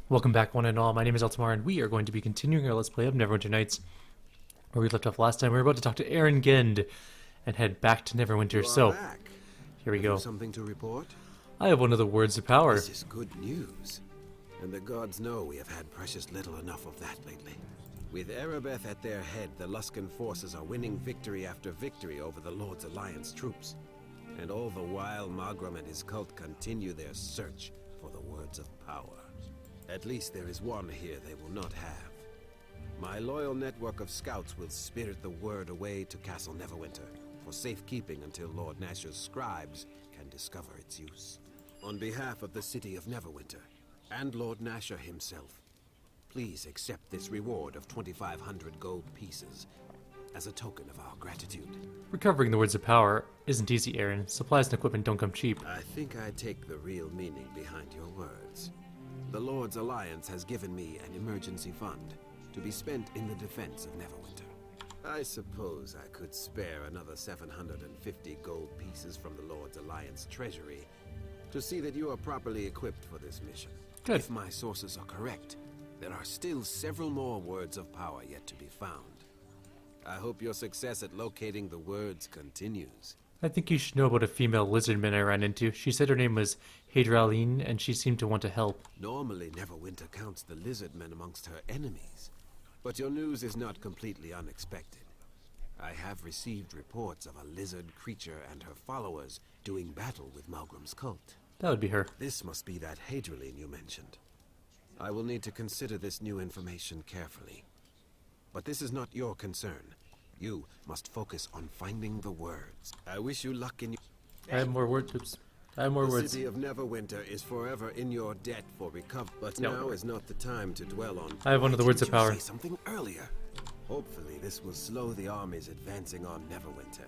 Welcome back, one and all. My name is Altamar, and we are going to be continuing our Let's Play of Neverwinter Nights. Where we left off last time, we were about to talk to Erin, Gand and head back to Neverwinter. So, back. here we Have go. you something to report? I have one of the words of power. This is good news. And the gods know we have had precious little enough of that lately. With Erebeth at their head, the Luskan forces are winning victory after victory over the Lord's Alliance troops. And all the while, Magram and his cult continue their search for the words of power. At least there is one here they will not have. My loyal network of scouts will spirit the word away to Castle Neverwinter for safekeeping until Lord Nasher's scribes can discover its use. On behalf of the city of Neverwinter and Lord Nasher himself, please accept this reward of 2,500 gold pieces as a token of our gratitude. Recovering the words of power isn't easy, Erin. Supplies and equipment don't come cheap. I think I take the real meaning behind your words. The Lord's Alliance has given me an emergency fund to be spent in the defense of Neverwinter. I suppose I could spare another 750 gold pieces from the Lord's Alliance treasury to see that you are properly equipped for this mission. Good. If my sources are correct, there are still several more words of power yet to be found. I hope your success at locating the words continues. I think you should know about a female lizardman I ran into. She said her name was Haidra-Leen, and she seemed to want to help. Normally, Neverwinter counts the lizardmen amongst her enemies. But your news is not completely unexpected. I have received reports of a lizard creature and her followers doing battle with Malgram's cult. That would be her. This must be that Haidra-Leen you mentioned. I will need to consider this new information carefully. But this is not your concern. You must focus on finding the words. I wish you luck in your... I have more words. Oops. I have more The words. city of Neverwinter is forever in your debt for recovery. But No. now is not the time to dwell on... I have one of the Why words of didn't you power. say something earlier? Hopefully this will slow the armies advancing on Neverwinter.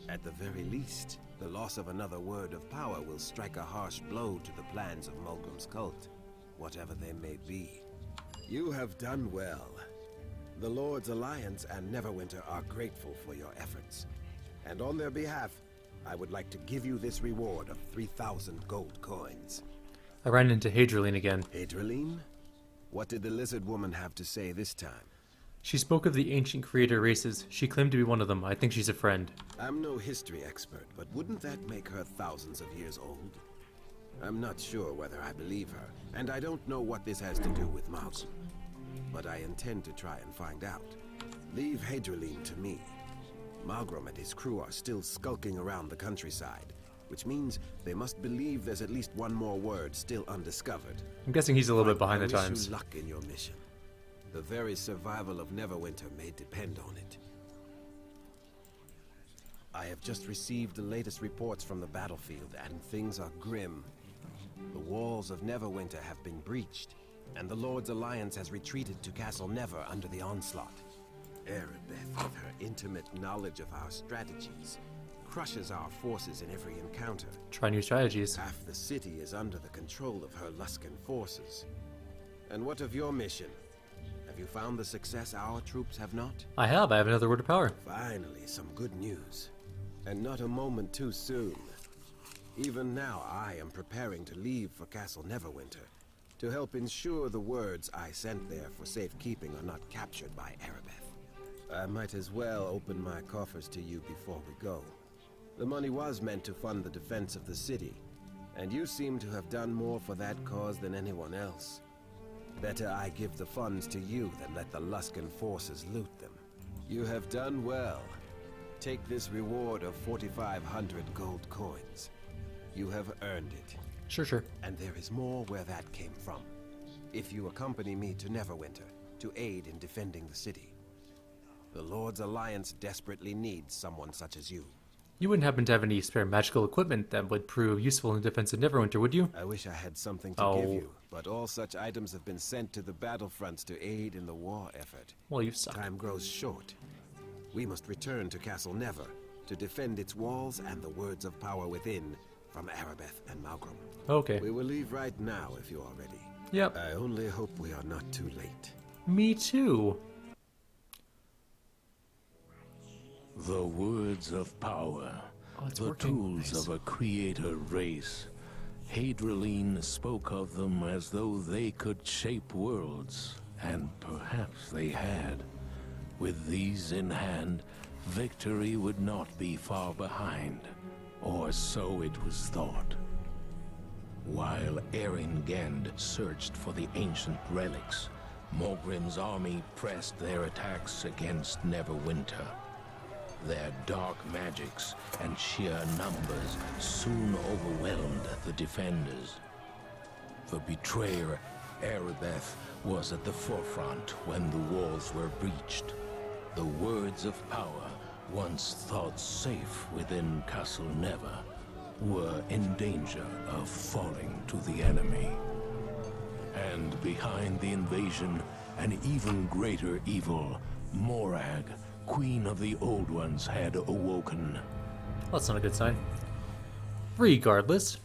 At the very least, the loss of another word of power will strike a harsh blow to the plans of Mulgrim's cult, whatever they may be. You have done well. The Lord's Alliance and Neverwinter are grateful for your efforts. And on their behalf, I would like to give you this reward of 3,000 gold coins. I ran into Haidra-Leen again. Haidra-Leen? What did the lizard woman have to say this time? She spoke of the ancient creator races. She claimed to be one of them. I think she's a friend. I'm no history expert, but wouldn't that make her thousands of years old? I'm not sure whether I believe her, and I don't know what this has to do with Malcolm. But I intend to try and find out. Leave Haidra-Leen to me. Malgrim and his crew are still skulking around the countryside, which means they must believe there's at least one more word still undiscovered. I'm guessing he's a little bit behind the I wish times. you luck in your mission. The very survival of Neverwinter may depend on it. I have just received the latest reports from the battlefield, and things are grim. The walls of Neverwinter have been breached, and the Lord's Alliance has retreated to Castle Never under the onslaught. Erebeth, with her intimate knowledge of our strategies, crushes our forces in every encounter. Try new strategies. Half the city is under the control of her Luskan forces. And what of your mission? Have you found the success our troops have not? I have another word of power. Finally, some good news. And not a moment too soon. Even now, I am preparing to leave for Castle Neverwinter to help ensure the words I sent there for safekeeping are not captured by Erebeth. I might as well open my coffers to you before we go. The money was meant to fund the defense of the city, and you seem to have done more for that cause than anyone else. Better I give the funds to you than let the Luskan forces loot them. You have done well. Take this reward of 4,500 gold coins. You have earned it. Sure. And there is more where that came from. If you accompany me to Neverwinter to aid in defending the city. The Lord's Alliance desperately needs someone such as you. You wouldn't happen to have any spare magical equipment that would prove useful in defense of Neverwinter, would you? I wish I had something to give you, but all such items have been sent to the battlefronts to aid in the war effort. Well, you suck. Time grows short. We must return to Castle Never to defend its walls and the words of power within from Erebeth and Malgrim. Okay. We will leave right now if you are ready. Yep. I only hope we are not too late. Me too. The words of power, Oh, it's the working. tools Nice. of a creator race. Haidra-Leen spoke of them as though they could shape worlds, and perhaps they had. With these in hand, victory would not be far behind, or so it was thought. While Erin Gand searched for the ancient relics, Morgrim's army pressed their attacks against Neverwinter. Their dark magics and sheer numbers soon overwhelmed the defenders. The betrayer, Erebeth, was at the forefront when the walls were breached. The words of power, once thought safe within Castle Never, were in danger of falling to the enemy. And behind the invasion, an even greater evil, Morag, Queen of the Old Ones, had awoken. Well, that's not a good sign. Regardless,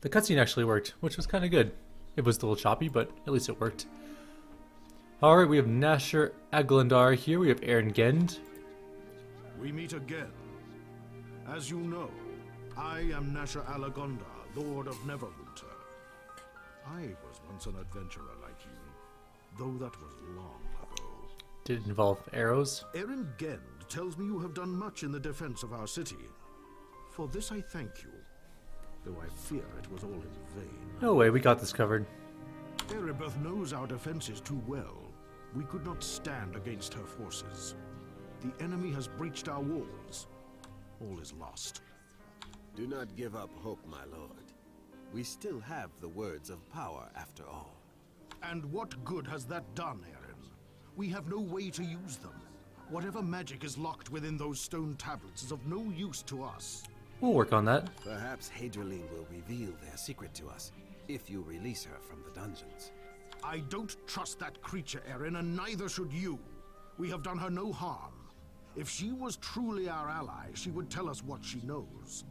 the cutscene actually worked, which was kind of good. It was a little choppy, but at least it worked. Alright, we have Nasher Aglandar here. We have Erin Gand. We meet again. As you know, I am Nasher Alagondar, Lord of Neverwinter. I was once an adventurer like you, though that was long ago. Did it involve arrows? Erin Gand tells me you have done much in the defense of our city. For this I thank you, though I fear it was all in vain. No way, we got this covered. Erebeth knows our defenses too well. We could not stand against her forces. The enemy has breached our walls. All is lost. Do not give up hope, my lord. We still have the words of power, after all. And what good has that done, Erin? We have no way to use them. Whatever magic is locked within those stone tablets is of no use to us. We'll work on that. Perhaps Haidra-Leen will reveal their secret to us, if you release her from the dungeons. I don't trust that creature, Erin, and neither should you. We have done her no harm. If she was truly our ally, she would tell us what she knows.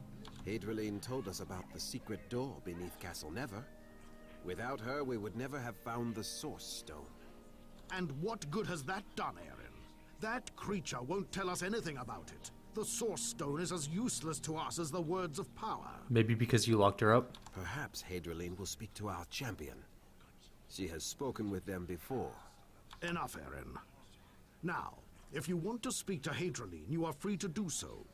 Haidra-Leen told us about the secret door beneath Castle Never. Without her, we would never have found the Source Stone. And what good has that done, Erin? That creature won't tell us anything about it. The Source Stone is as useless to us as the words of power. Maybe because you locked her up? Perhaps Haidra-Leen will speak to our champion. She has spoken with them before. Enough, Erin. Now, if you want to speak to Haidra-Leen, you are free to do so.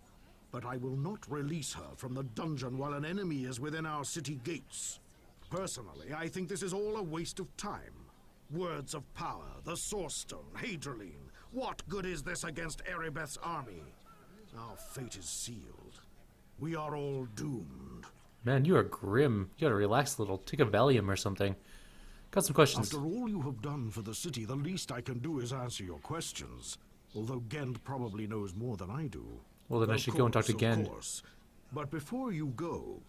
But I will not release her from the dungeon while an enemy is within our city gates. Personally, I think this is all a waste of time. Words of power, the Source Stone, Haidra-Leen. What good is this against Erebeth's army? Our fate is sealed. We are all doomed. Man, you are grim. You gotta relax a little. Take a Valium or something. Got some questions. After all you have done for the city, the least I can do is answer your questions. Although Gand probably knows more than I do. Well, then I should go and talk to Gand. Of course. But before you go,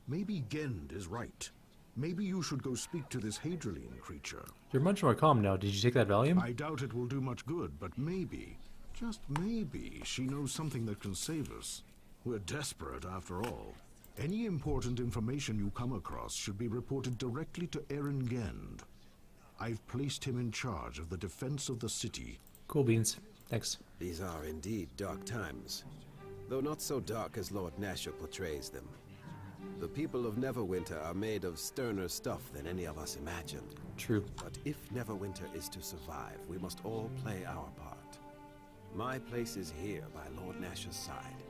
maybe Gand is right. Maybe you should go speak to this Haidra-Leen creature. You're much more calm now. Did you take that Valium? I doubt it will do much good, but maybe, just maybe, she knows something that can save us. We're desperate, after all. Any important information you come across should be reported directly to Erin Gand. I've placed him in charge of the defense of the city. Cool beans. Thanks. These are indeed dark times, though not so dark as Lord Nasher portrays them. The people of Neverwinter are made of sterner stuff than any of us imagined. True. But if Neverwinter is to survive, we must all play our part. My place is here by Lord Nasher's side.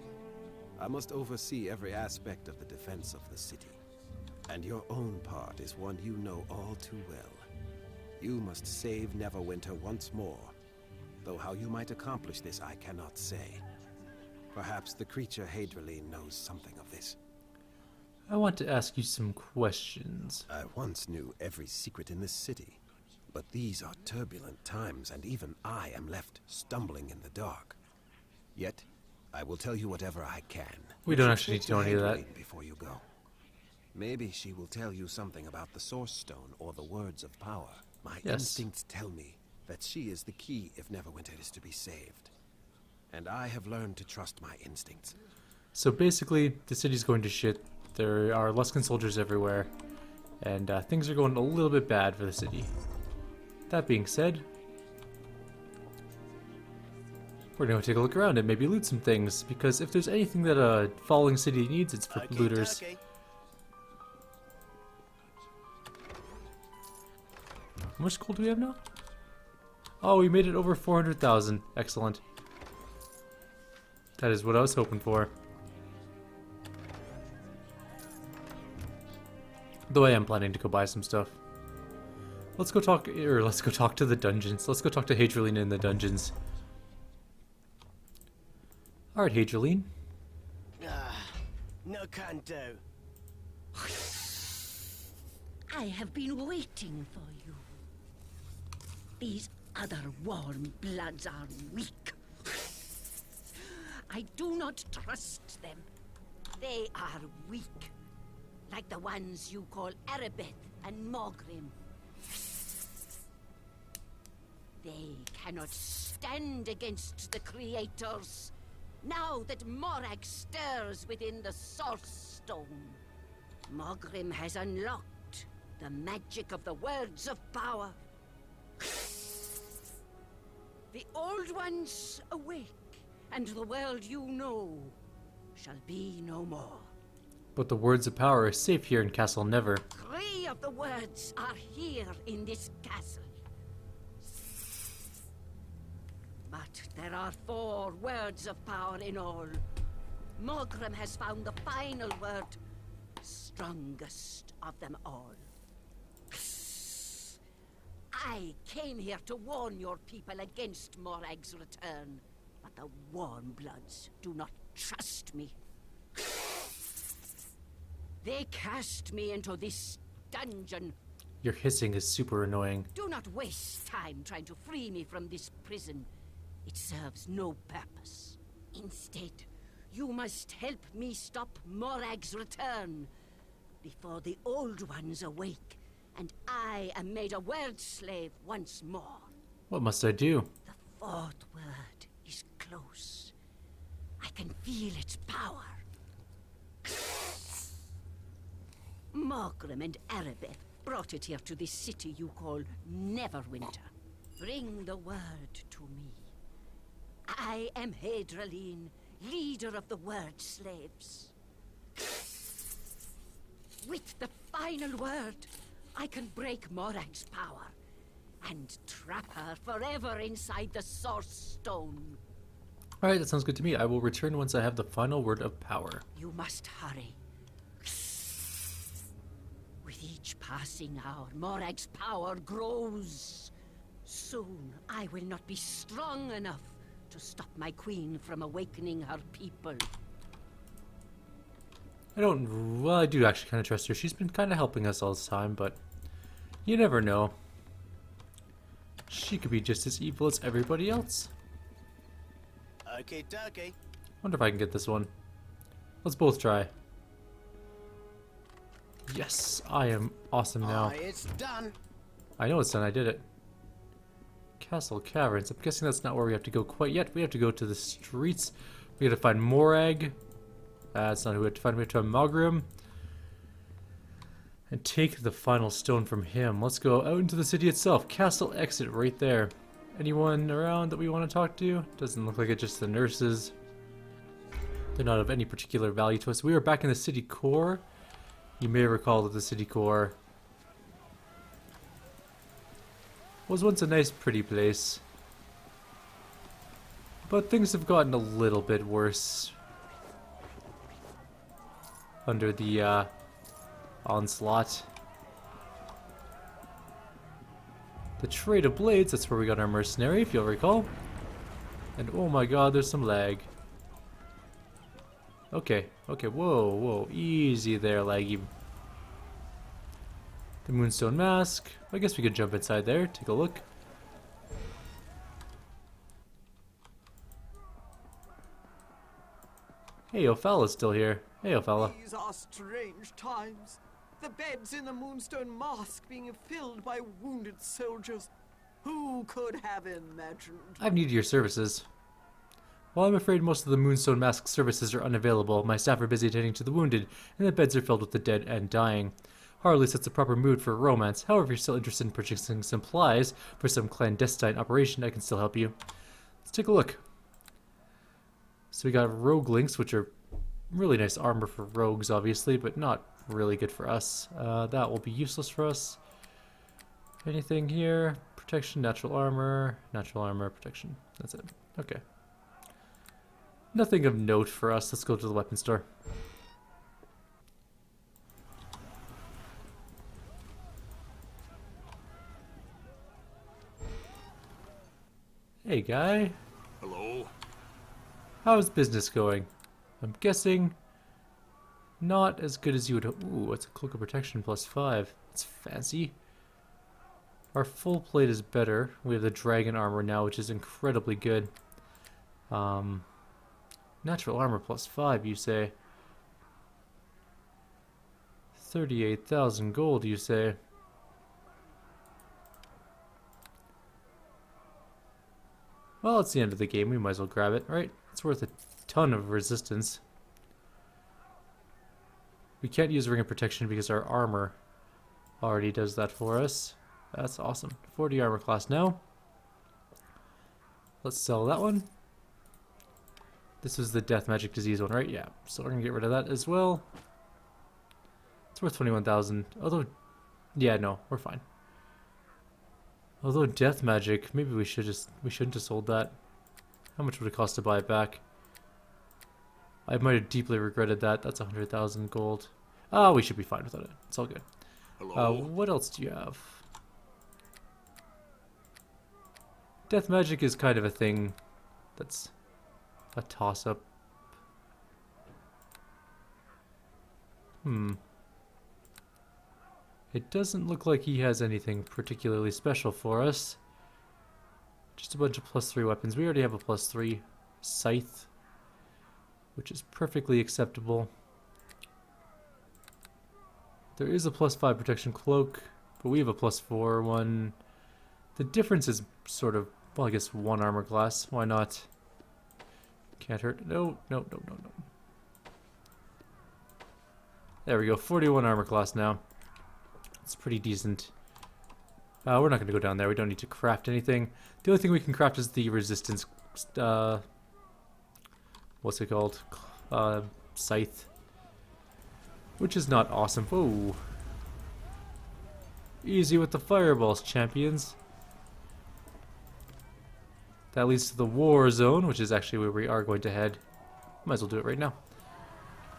I must oversee every aspect of the defense of the city. And your own part is one you know all too well. You must save Neverwinter once more. Though how you might accomplish this, I cannot say. Perhaps the creature Haidra-Leen knows something of this. I want to ask you some questions. I once knew every secret in this city. But these are turbulent times, and even I am left stumbling in the dark. Yet, I will tell you whatever I can. We don't actually need to know any of that. Haidra-Leen before you go. Maybe she will tell you something about the Source Stone or the Words of Power. My instincts tell me that she is the key if Neverwinter is to be saved. And I have learned to trust my instincts. So basically, the city's going to shit. There are Luskan soldiers everywhere. And things are going a little bit bad for the city. That being said, We're going to take a look around and maybe loot some things, because if there's anything that a falling city needs, it's for looters. How much gold do we have now? Oh, we made it over 400,000. Excellent. That is what I was hoping for. Though I am planning to go buy some stuff. Let's go talk to the dungeons. Let's go talk to Haidra-Leen in the dungeons. Alright, Haidra-Leen. No can do. I have been waiting for you. These other warm bloods are weak. I do not trust them. They are weak. Like the ones you call Erebeth and Mogrim. They cannot stand against the creators. Now that Morag stirs within the Source Stone, Mogrim has unlocked the magic of the Words of Power. The Old Ones awake, and the world you know shall be no more. But the Words of Power are safe here in Castle Never. 3 of the words are here in this castle. But there are 4 words of power in all. Mogrim has found the final word, strongest of them all. I came here to warn your people against Morag's return, but the Warm Bloods do not trust me. They cast me into this dungeon. Your hissing is super annoying. Do not waste time trying to free me from this prison. It serves no purpose. Instead, you must help me stop Morag's return before the Old Ones awake and I am made a word slave once more. What must I do? The 4th word is close. I can feel its power. Mogrim and Erebeth brought it here to this city you call Neverwinter. Bring the word to me. I am Haidra-Leen, leader of the Word Slaves. With the final word, I can break Morag's power and trap her forever inside the Source Stone. Alright, that sounds good to me. I will return once I have the final word of power. You must hurry. With each passing hour, Morag's power grows. Soon, I will not be strong enough to stop my queen from awakening her people. Well, I do actually kind of trust her. She's been kind of helping us all this time, but you never know. She could be just as evil as everybody else. Okay, dokie. Wonder if I can get this one. Let's both try. Yes, I am awesome now. It's done. I know it's done, I did it. Castle Caverns. I'm guessing that's not where we have to go quite yet. We have to go to the streets. We gotta find Morag. That's not who we have to find. We have to find Mogrim. And take the final stone from him. Let's go out into the city itself. Castle exit right there. Anyone around that we want to talk to? Doesn't look like it's just the nurses. They're not of any particular value to us. We are back in the city core. You may recall that the city core was once a nice, pretty place. But things have gotten a little bit worse under the onslaught. The Trade of Blades, that's where we got our mercenary, if you'll recall. And oh my god, there's some lag. Okay, whoa, easy there, laggy. The Moonstone Mask. I guess we could jump inside there, take a look. Hey, Ofala's still here. Hey, Ofala. These are strange times. The beds in the Moonstone Mask being filled by wounded soldiers. Who could have imagined? I've needed your services. While I'm afraid most of the Moonstone Mask services are unavailable, my staff are busy attending to the wounded, and the beds are filled with the dead and dying. Hardly sets the proper mood for romance. However, if you're still interested in purchasing supplies for some clandestine operation, I can still help you. Let's take a look. So we got rogue links, which are really nice armor for rogues, obviously, but not really good for us. That will be useless for us. Anything here? Protection, natural armor, protection. That's it. Okay. Nothing of note for us. Let's go to the weapon store. Hey, guy. Hello? How's business going? I'm guessing not as good as you would hope. Ooh, it's a cloak of protection +5. That's fancy. Our full plate is better. We have the dragon armor now, which is incredibly good. Natural armor +5, you say? 38,000 gold, you say? Well, it's the end of the game. We might as well grab it, right? It's worth a ton of resistance. We can't use Ring of Protection because our armor already does that for us. That's awesome. 40 armor class now. Let's sell that one. This was the death magic disease one, right? Yeah. So we're going to get rid of that as well. It's worth 21,000. Although, yeah, no, we're fine. Although death magic, maybe we shouldn't have sold that. How much would it cost to buy it back? I might have deeply regretted that. That's 100,000 gold. Ah, we should be fine without it. It's all good. What else do you have? Death magic is kind of a thing that's a toss-up. It doesn't look like he has anything particularly special for us. Just a bunch of +3 weapons. We already have a +3 scythe, which is perfectly acceptable. There is a +5 protection cloak, but we have a +4 one. The difference is sort of, well, I guess 1 armor class. Why not? Can't hurt. No. There we go. 41 armor class now. It's pretty decent. We're not going to go down there. We don't need to craft anything. The only thing we can craft is the resistance, what's it called? Scythe. Which is not awesome. Whoa. Easy with the fireballs, champions. That leads to the war zone, which is actually where we are going to head. Might as well do it right now.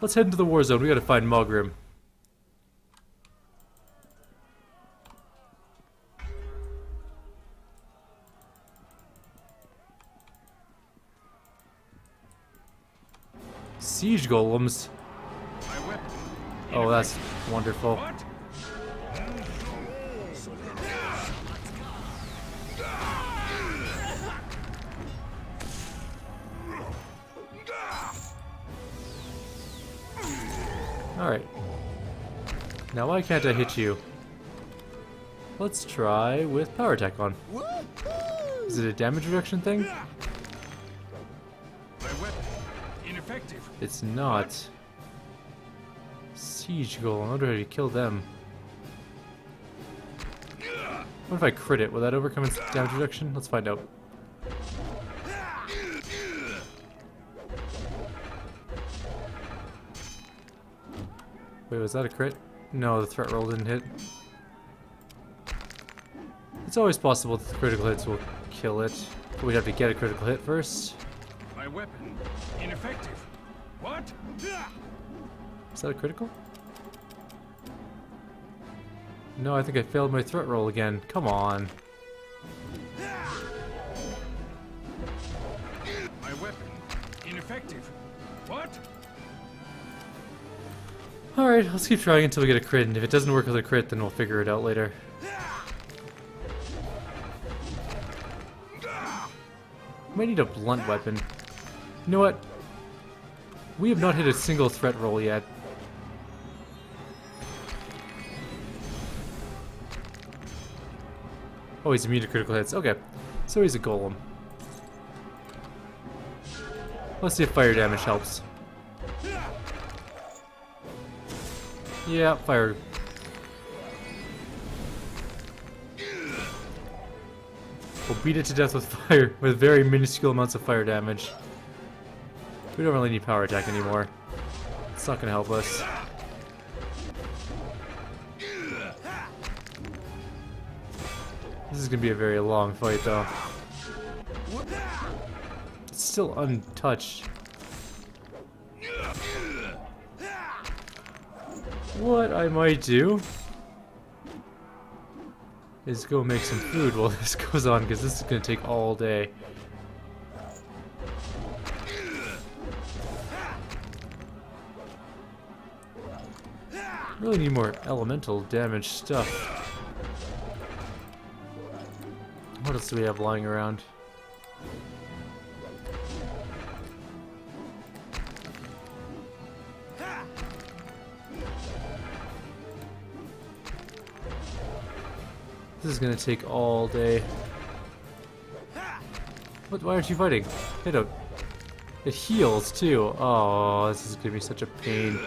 Let's head into the war zone. We gotta find Mogrim. Siege golems. Oh, that's wonderful. Alright. Now why can't I hit you? Let's try with power attack on. Is it a damage reduction thing? It's not. Siege golem. I wonder how you kill them. What if I crit it? Will that overcome its damage reduction? Let's find out. Wait, was that a crit? No, the threat roll didn't hit. It's always possible that the critical hits will kill it, but we'd have to get a critical hit first. My weapon, ineffective. What? Is that a critical? No, I think I failed my threat roll again. Come on. My weapon, ineffective. What? Alright, let's keep trying until we get a crit, and if it doesn't work with a crit, then we'll figure it out later. Might need a blunt weapon. You know what? We have not hit a single threat roll yet. Oh, he's immune to critical hits. Okay, so he's a golem. Let's see if fire damage helps. Yeah, fire. We'll beat it to death with fire, with very minuscule amounts of fire damage. We don't really need power attack anymore. It's not gonna help us. This is gonna be a very long fight though. It's still untouched. What I might do is go make some food while this goes on, because this is gonna take all day. Really need more elemental damage stuff. What else do we have lying around? This is gonna take all day. What? Why aren't you fighting? They don't. It heals too. Oh, this is gonna be such a pain.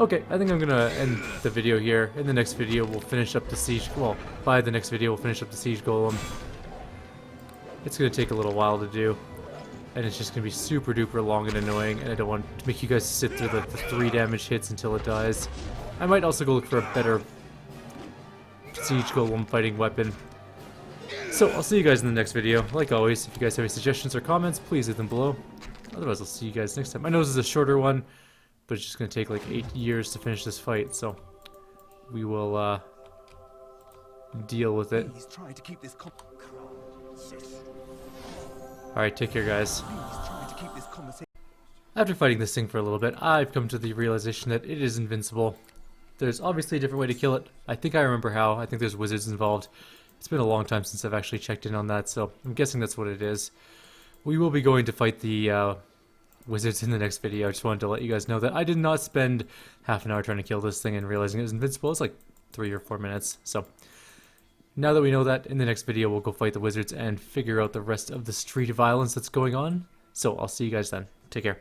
Okay, I think I'm gonna end the video here. In the next video, we'll finish up the siege. Well, by the next video, we'll finish up the siege golem. It's gonna take a little while to do, and it's just gonna be super duper long and annoying. And I don't want to make you guys sit through the 3 damage hits until it dies. I might also go look for a better siege golem fighting weapon. So I'll see you guys in the next video. Like always, if you guys have any suggestions or comments, please leave them below. Otherwise, I'll see you guys next time. I know this is a shorter one, but it's just going to take like 8 years to finish this fight, so we will deal with it. Alright, take care guys. After fighting this thing for a little bit, I've come to the realization that it is invincible. There's obviously a different way to kill it. I think I remember how. I think there's wizards involved. It's been a long time since I've actually checked in on that, so I'm guessing that's what it is. We will be going to fight the wizards in the next video. I just wanted to let you guys know that I did not spend half an hour trying to kill this thing and realizing it was invincible. It's like 3 or 4 minutes. So now that we know that, in the next video we'll go fight the wizards and figure out the rest of the street of violence that's going on. So I'll see you guys then. Take care.